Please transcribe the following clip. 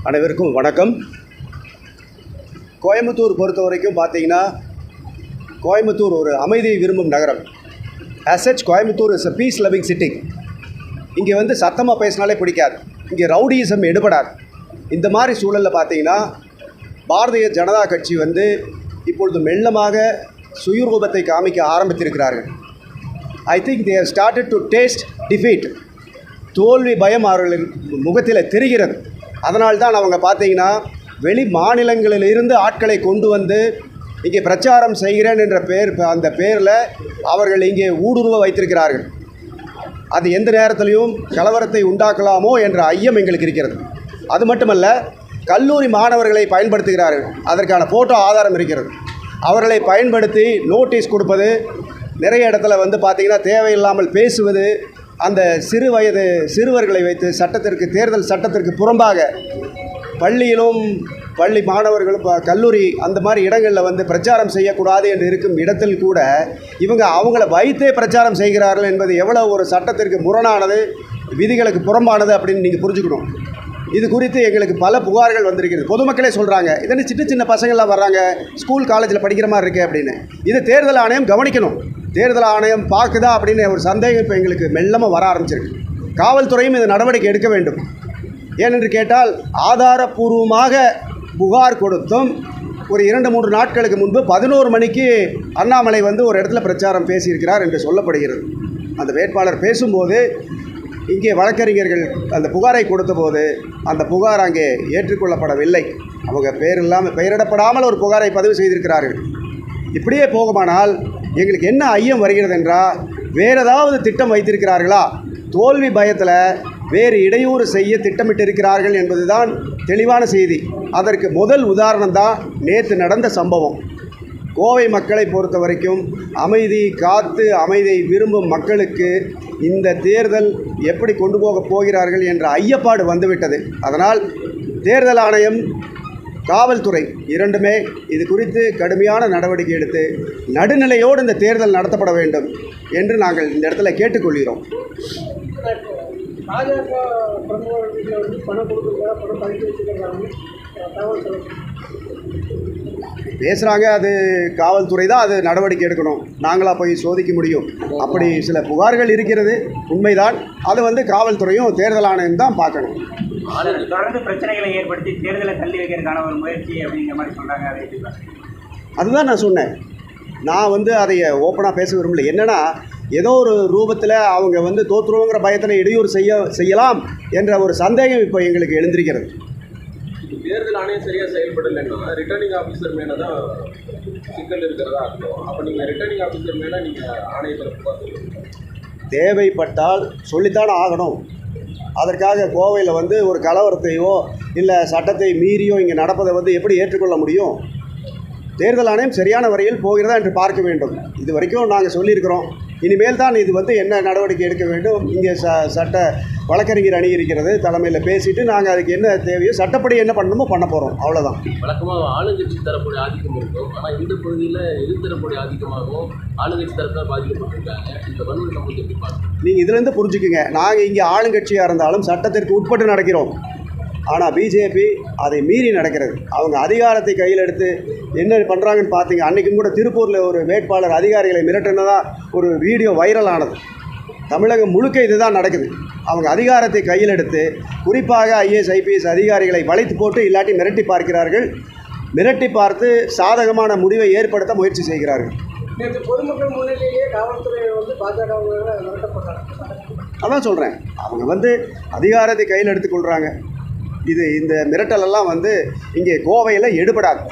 அனைவருக்கும் வணக்கம். கோயம்புத்தூர் பொறுத்த வரைக்கும் பார்த்தீங்கன்னா, கோயம்புத்தூர் ஒரு அமைதியை விரும்பும் நகரம். as such Coimbatore is a peace loving city. இங்கே வந்து சத்தமாக பேசினாலே பிடிக்காது, இங்கே ரவுடியிசம் எடுபடாது. இந்த மாதிரி சூழலில் பார்த்தீங்கன்னா, பாரதிய ஜனதா கட்சி வந்து இப்பொழுது மெல்லமாக சுயரூபத்தை காமிக்க ஆரம்பித்திருக்கிறார்கள். I think they have started to taste defeat. தோல்வி பயம் அவர்களின் முகத்தில் தெரிகிறது. அதனால்தான் அவங்க பார்த்தீங்கன்னா, வெளி மாநிலங்களிலிருந்து ஆட்களை கொண்டு வந்து இங்கே பிரச்சாரம் செய்கிறேன் என்ற அந்த பேரில் அவர்கள் இங்கே ஊடுருவ வைத்திருக்கிறார்கள். அது எந்த நேரத்திலையும் கலவரத்தை உண்டாக்கலாமோ என்ற ஐயம் எங்களுக்கு இருக்கிறது. அது மட்டுமல்ல, கல்லூரி மாணவர்களை பயன்படுத்துகிறார்கள். அதற்கான ஃபோட்டோ ஆதாரம் இருக்கிறது. அவர்களை பயன்படுத்தி நோட்டீஸ் கொடுப்பது, நிறைய இடத்துல வந்து பார்த்திங்கன்னா தேவையில்லாமல் பேசுவது, அந்த சிறு வயது சிறுவர்களை வைத்து தேர்தல் சட்டத்திற்கு புறம்பாக பள்ளியிலும் பள்ளி மாணவர்களும் கல்லூரி அந்த மாதிரி இடங்களில் வந்து பிரச்சாரம் செய்யக்கூடாது என்று இருக்கும் இடத்தில் கூட இவங்க அவங்கள வைத்தே பிரச்சாரம் செய்கிறார்கள் என்பது எவ்வளோ ஒரு சட்டத்திற்கு முரணானது, விதிகளுக்கு புறம்பானது அப்படின்னு நீங்கள் புரிஞ்சுக்கணும். இது குறித்து எங்களுக்கு பல புகார்கள் வந்திருக்கிறது. பொதுமக்களே சொல்கிறாங்க, இதனை சின்ன பசங்கள்லாம் வர்றாங்க, ஸ்கூல் காலேஜில் படிக்கிற மாதிரி இருக்குது அப்படின்னு. இது தேர்தல் ஆணையம் கவனிக்கணும். தேர்தல் ஆணையம் பார்க்குதா அப்படின்னு ஒரு சந்தேகம் இப்போ எங்களுக்கு மெல்லமாக வர ஆரம்பிச்சிருக்கு. காவல்துறையும் இந்த நடவடிக்கை எடுக்க வேண்டும். ஏனென்று கேட்டால், ஆதாரப்பூர்வமாக புகார் கொடுத்தும் ஒரு 2-3 நாட்களுக்கு முன்பு 11 மணிக்கு அண்ணாமலை வந்து ஒரு இடத்துல பிரச்சாரம் பேசியிருக்கிறார் என்று சொல்லப்படுகிறது. அந்த வேட்பாளர் பேசும்போது இங்கே வழக்கறிஞர்கள் அந்த புகாரை கொடுத்தபோது அந்த புகார் அங்கே ஏற்றுக்கொள்ளப்படவில்லை. அவங்க பெயரிடப்படாமல் ஒரு புகாரை பதிவு செய்திருக்கிறார்கள். இப்படியே போகுமானால் எங்களுக்கு என்ன ஐயம் வருகிறது என்றால், வேறு ஏதாவது திட்டம் வைத்திருக்கிறார்களா, தோல்வி பயத்தில் வேறு இடையூறு செய்ய திட்டமிட்டிருக்கிறார்கள் என்பதுதான் தெளிவான செய்தி. அதற்கு முதல் உதாரணம் தான் நேற்று நடந்த சம்பவம். கோவை மக்களை பொறுத்த வரைக்கும் அமைதி காத்து அமைதியை விரும்பும் மக்களுக்கு இந்த தேர்தல் எப்படி கொண்டு போகப் போகிறார்கள் என்ற ஐயப்பாடு வந்துவிட்டது. அதனால் தேர்தல் ஆணையம், காவல்துறை இரண்டுமே இது குறித்து கடுமையான நடவடிக்கை எடுத்து நடுநிலையோடு இந்த தேர்தல் நடத்தப்பட வேண்டும் என்று நாங்கள் இந்த இடத்துல கேட்டுக்கொள்கிறோம். பேசுகிறாங்க, அது காவல்துறை தான் அது நடவடிக்கை எடுக்கணும். நாங்களாக போய் சோதிக்க முடியும்? அப்படி சில புகார்கள் இருக்கிறது, உண்மைதான். அது வந்து காவல்துறையும் தேர்தல் ஆணையம் தான் பார்க்கணும். தொடர்ந்து பிரச்சனைகளை ஏற்படுத்தி தேர்தலை தள்ளி வைக்கிறதுக்கான ஒரு முயற்சி அப்படிங்கிற மாதிரி சொல்கிறாங்க. அதுதான் நான் சொன்னேன். நான் வந்து அதை ஓப்பனாக பேச விரும்பல. என்னென்னா, ஏதோ ஒரு ரூபத்தில் அவங்க வந்து தோற்றுருவங்கிற பயத்தில் இடையூறு செய்யலாம் என்ற ஒரு சந்தேகம் இப்போ எங்களுக்கு எழுந்திருக்கிறது. தேர்தல் ஆணையம் சரியாக செயல்படலைன்னா ரிட்டர்னிங் ஆஃபீஸர் மேலே தான் சிக்கல் இருக்கிறதா அர்த்தம். அப்போ நீங்கள் ரிட்டர்னிங் ஆஃபீஸர் மேலே நீங்கள் ஆணையத்தில் தேவைப்பட்டால் சொல்லித்தானே ஆகணும். அதற்காக கோவையில் வந்து ஒரு கலவரத்தையோ இல்லை சட்டத்தை மீறியோ இங்கே நடப்பதை வந்து எப்படி ஏற்றுக்கொள்ள முடியும்? தேர்தல் ஆணையம் சரியான வரையில் போகிறதா என்று பார்க்க வேண்டும். இது வரைக்கும் நாங்கள் சொல்லியிருக்கிறோம். இனிமேல் தான் இது வந்து என்ன நடவடிக்கை எடுக்க வேண்டும். இங்கே சட்ட வழக்கறிஞர் அணி இருக்கிறது, தலைமையில் பேசிவிட்டு நாங்கள் அதுக்கு என்ன தேவையோ சட்டப்படி என்ன பண்ணணுமோ பண்ண போகிறோம். அவ்வளோதான். வழக்கமாக ஆளுங்கட்சி தரப்புடைய ஆதிக்கம் இருக்கும். ஆனால் இந்த பகுதியில் எதிர்த்தரப்புடைய ஆதிக்கமாகவும் ஆளுங்கட்சி தரப்பில் பாதிக்கப்பட்டிருக்காங்க. இந்த வன்முறை சம்பவத்தை எப்படி பார்க்கணும்? நீங்கள் இதுலேருந்து புரிஞ்சுக்குங்க, நாங்கள் இங்கே ஆளுங்கட்சியாக இருந்தாலும் சட்டத்திற்கு உட்பட்டு நடக்கிறோம். ஆனால் பிஜேபி அதை மீறி நடக்கிறது. அவங்க அதிகாரத்தை கையில் எடுத்து என்ன பண்ணுறாங்கன்னு பார்த்தீங்க. அன்றைக்கும் கூட திருப்பூரில் ஒரு வேட்பாளர் அதிகாரிகளை மிரட்டினதாக ஒரு வீடியோ வைரல் ஆனது. தமிழகம் முழுக்க இதுதான் நடக்குது. அவங்க அதிகாரத்தை கையில் எடுத்து குறிப்பாக ஐஏஎஸ் ஐபிஎஸ் அதிகாரிகளை வளைத்து போட்டு இல்லாட்டி மிரட்டி பார்க்கிறார்கள். மிரட்டி பார்த்து சாதகமான முடிவை ஏற்படுத்த முயற்சி செய்கிறார்கள். பொதுமக்கள் முன்னிலையே காவல்துறை வந்து பாஜக அதான் சொல்கிறேன், அவங்க வந்து அதிகாரத்தை கையில் எடுத்துக்கொள்கிறாங்க. இந்த மிரட்டலெல்லாம் வந்து இங்கே கோவையில் எடுபடாது.